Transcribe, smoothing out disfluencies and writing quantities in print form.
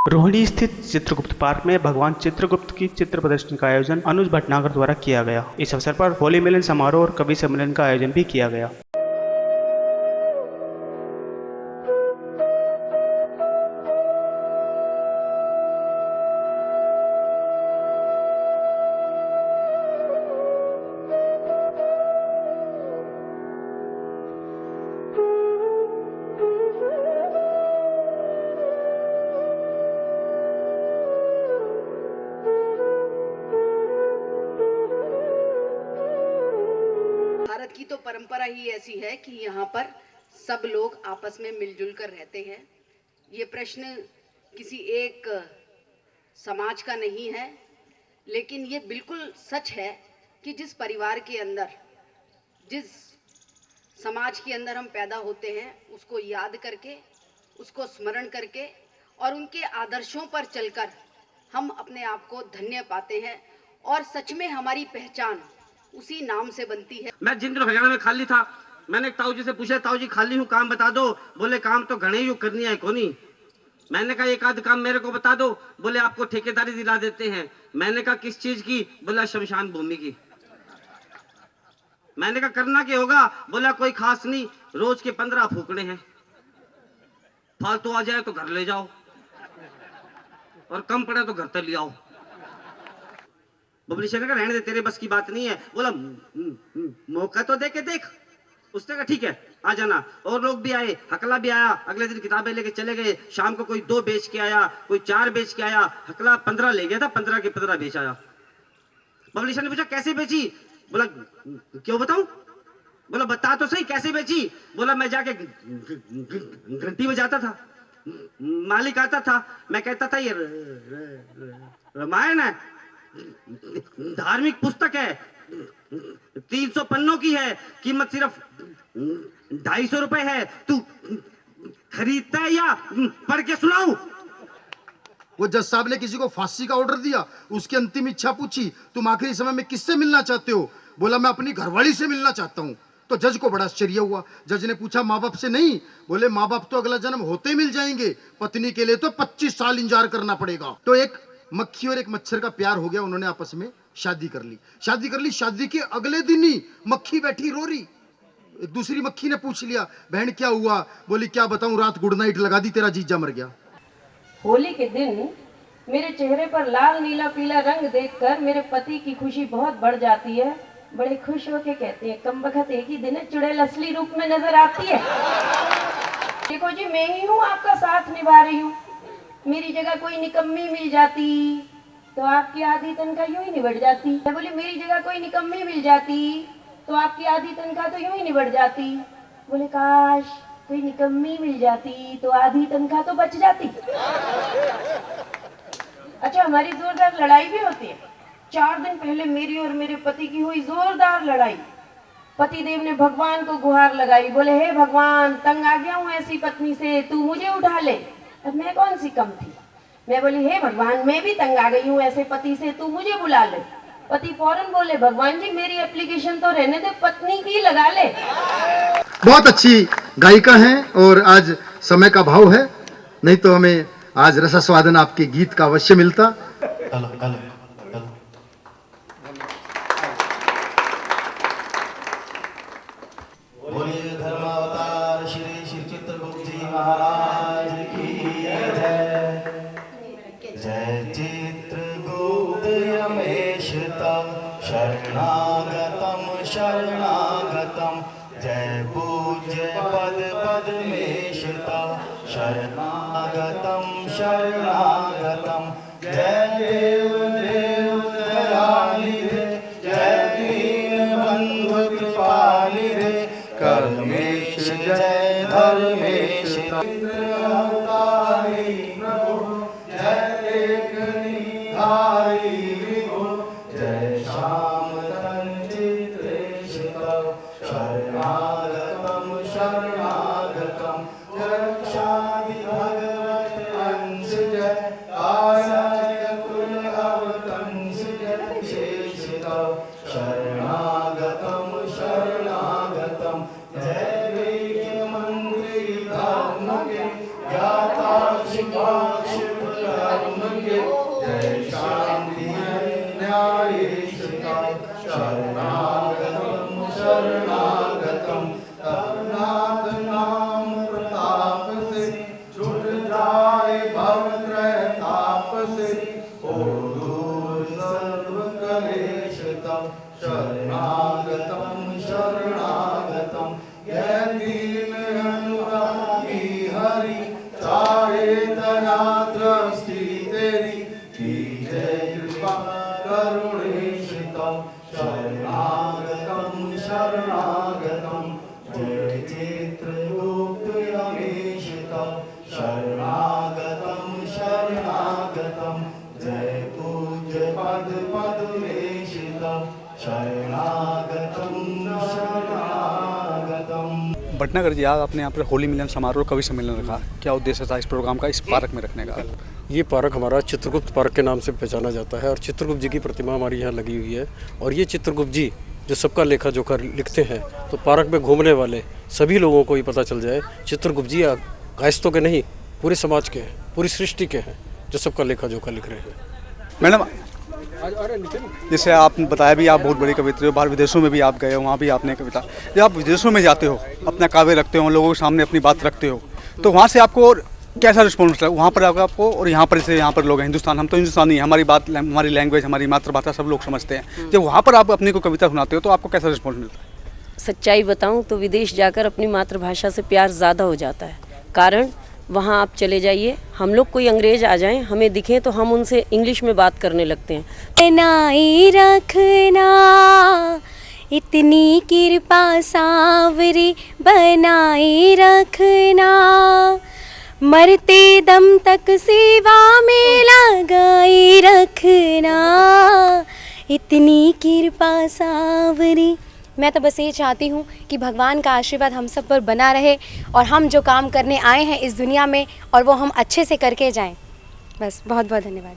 रोहिणी स्थित चित्रगुप्त पार्क में भगवान चित्रगुप्त की चित्र प्रदर्शनी का आयोजन अनुज भटनागर द्वारा किया गया। इस अवसर पर होली मिलन समारोह और कवि सम्मेलन का आयोजन भी किया गया। भारत की तो परंपरा ही ऐसी है कि यहाँ पर सब लोग आपस में मिलजुल कर रहते हैं। ये प्रश्न किसी एक समाज का नहीं है, लेकिन ये बिल्कुल सच है कि जिस परिवार के अंदर, जिस समाज के अंदर हम पैदा होते हैं, उसको याद करके, उसको स्मरण करके और उनके आदर्शों पर चलकर हम अपने आप को धन्य पाते हैं और सच में हमारी पहचान उसी नाम से बनती है। मैं जिन दिनों हरियाणा में खाली था, मैंने ताऊ जी से पूछा, ताऊ जी खाली हूँ, काम बता दो। बोले काम तो घने ही करनी है कोनी। मैंने कहा एक आध काम मेरे को बता दो। बोले आपको ठेकेदारी दिला देते हैं। मैंने कहा किस चीज की? बोला शमशान भूमि की। मैंने कहा करना क्या होगा? बोला कोई खास नहीं, रोज के 15 फूकने हैं, फालतू आ जाए तो घर ले जाओ और कम पड़े तो घर तक ले आओ। बबली शंकर का रहने दे, तेरे बस की बात नहीं है। बोला मौका तो दे के देख। उसने कहा ठीक है आ जाना। और लोग भी आए, हकला भी आया। अगले दिन किताबें लेके चले गए। शाम को कोई 2 बेच के आया, कोई 4 बेच के आया। हकला 15 ले गया था, 15 के 15 बेच आया। बबली शंकर ने पूछा कैसे बेची? बोला क्यों बताऊं? बोला बता तो सही कैसे बेची? बोला मैं जाके घंटी में जाता था, मालिक आता था, मैं कहता था ये रामायण है, धार्मिक पुस्तक है, 300 पन्नों की है, कीमत सिर्फ 250 रुपए है, तू खरीदता है या पढ़ के सुनाऊं? वो जज साहब ने किसी को फांसी का ऑर्डर दिया, उसकी अंतिम इच्छा पूछी, तुम आखिरी समय में किससे मिलना चाहते हो? बोला मैं अपनी घरवाली से मिलना चाहता हूँ। तो जज को बड़ा आश्चर्य हुआ। जज ने पूछा माँ बाप से नहीं? बोले माँ बाप तो अगला जन्म होते मिल जाएंगे, पत्नी के लिए तो 25 साल इंतजार करना पड़ेगा। तो एक मक्खी और एक मच्छर का प्यार हो गया, उन्होंने आपस में शादी कर ली। शादी के अगले दिन ही मक्खी बैठी रो रही। दूसरी मक्खी ने पूछ लिया बहन क्या हुआ? बोली क्या बताऊं, रात गुड नाइट लगा दी, तेरा जीजा मर गया। होली के दिन मेरे चेहरे पर लाल नीला पीला रंग देखकर मेरे पति की खुशी बहुत बढ़ जाती है। बड़े खुश होके कहते हैं कम बखत एक ही दिन चुड़ैल असली रूप में नजर आती है। देखो जी मैं ही हूँ आपका साथ निभा रही हूँ। मेरी जगह कोई निकम्मी मिल जाती तो आपकी आधी तनख्वाह यूं ही निबट जाती। मैं बोली मेरी जगह कोई निकम्मी मिल जाती तो आपकी आधी तनख्वाह तो यूं ही निबट जाती। बोले काश कोई निकम्मी मिल जाती तो आधी तनख्वाह तो बच जाती। अच्छा हमारी जोरदार लड़ाई भी होती है। 4 दिन पहले मेरी और मेरे पति की हुई जोरदार लड़ाई। पतिदेव ने भगवान को गुहार लगाई, बोले हे भगवान तंग आ गया हूँ ऐसी पत्नी से, तू मुझे उठा ले। अब मैं कौन सी कम थी? मैं बोली हे भगवान मैं भी तंग आ गई हूँ ऐसे पति से, तू मुझे बुला ले। पति फौरन बोले भगवान जी मेरी एप्लीकेशन तो रहने दे, पत्नी की लगा ले। बहुत अच्छी गायिका हैं और आज समय का भाव है, नहीं तो हमें आज रसास्वादन आपके गीत का अवश्य मिलता। बोलिए धर्मावतार श्री श्री चित्रगुप्त जी महाराज की जय। जय चित्रगुप्त यमेश तव शरणागतम शरणागतम। जय पूज्य पद पद्मेश तव शरणागतम शरणागतम। जय देव देव दयानिधे, जय दीन बंधु कृपानिधे, कर्मेश जय धर्मेश अवतारी प्रभु। जय एक निधारी विभु, जय श्याम तन चित्रेश तव शरणागतम शरणागतम। रक्षादि भगवत अंश जय, आचार्य कुल अवतंस जय शेष तव शरणागतम शरणागतम। जय वैद्य मंत्री धर्म के ज्ञाता शिवाक्ष भटनागर जी, आज आपने यहाँ पर होली मिलन समारोह कवि सम्मेलन रखा, क्या उद्देश्य था इस प्रोग्राम का, इस पार्क में रखने का? ये पार्क हमारा चित्रगुप्त पार्क के नाम से पहचाना जाता है और चित्रगुप्त जी की प्रतिमा हमारी यहाँ लगी हुई है। और ये चित्रगुप्त जी जो सबका लेखा जोखा लिखते हैं, तो पार्क में घूमने वाले सभी लोगों को ये पता चल जाए चित्रगुप्त जी कायस्थों के नहीं, पूरे समाज के हैं, पूरी सृष्टि के हैं, जो सबका लेखा जोखा लिख रहे हैं। मैडम, जैसे आपने बताया भी आप बहुत बड़ी कवित्री हो, बाहर विदेशों में भी आप गए हो, वहाँ भी आपने कविता, जब आप विदेशों में जाते हो, अपना काव्य रखते हो, लोगों के सामने अपनी बात रखते हो, तो वहाँ से आपको कैसा रिस्पॉन्स मिलता है? वहाँ पर आपको और यहाँ पर, जैसे यहाँ पर लोग हैं हिंदुस्तान, हम तो हिंदुस्तानी हैं, हमारी बात, हमारी लैंग्वेज, हमारी मातृभाषा सब लोग समझते हैं, जब वहाँ पर आप अपनी को कविता सुनाते हो तो आपको कैसा रिस्पॉन्स मिलता है? सच्चाई बताऊं तो विदेश जाकर अपनी मातृभाषा से प्यार ज़्यादा हो जाता है। कारण वहाँ आप चले जाइए, हम लोग कोई अंग्रेज आ जाएं, हमें दिखें तो हम उनसे इंग्लिश में बात करने लगते हैं। बनाए रखना इतनी कृपा सावरी, बनाए रखना मरते दम तक सेवा में लगाए रखना, इतनी कृपा सावरी। मैं तो बस ये चाहती हूँ कि भगवान का आशीर्वाद हम सब पर बना रहे और हम जो काम करने आए हैं इस दुनिया में और वो हम अच्छे से करके जाएं। बस बहुत बहुत धन्यवाद।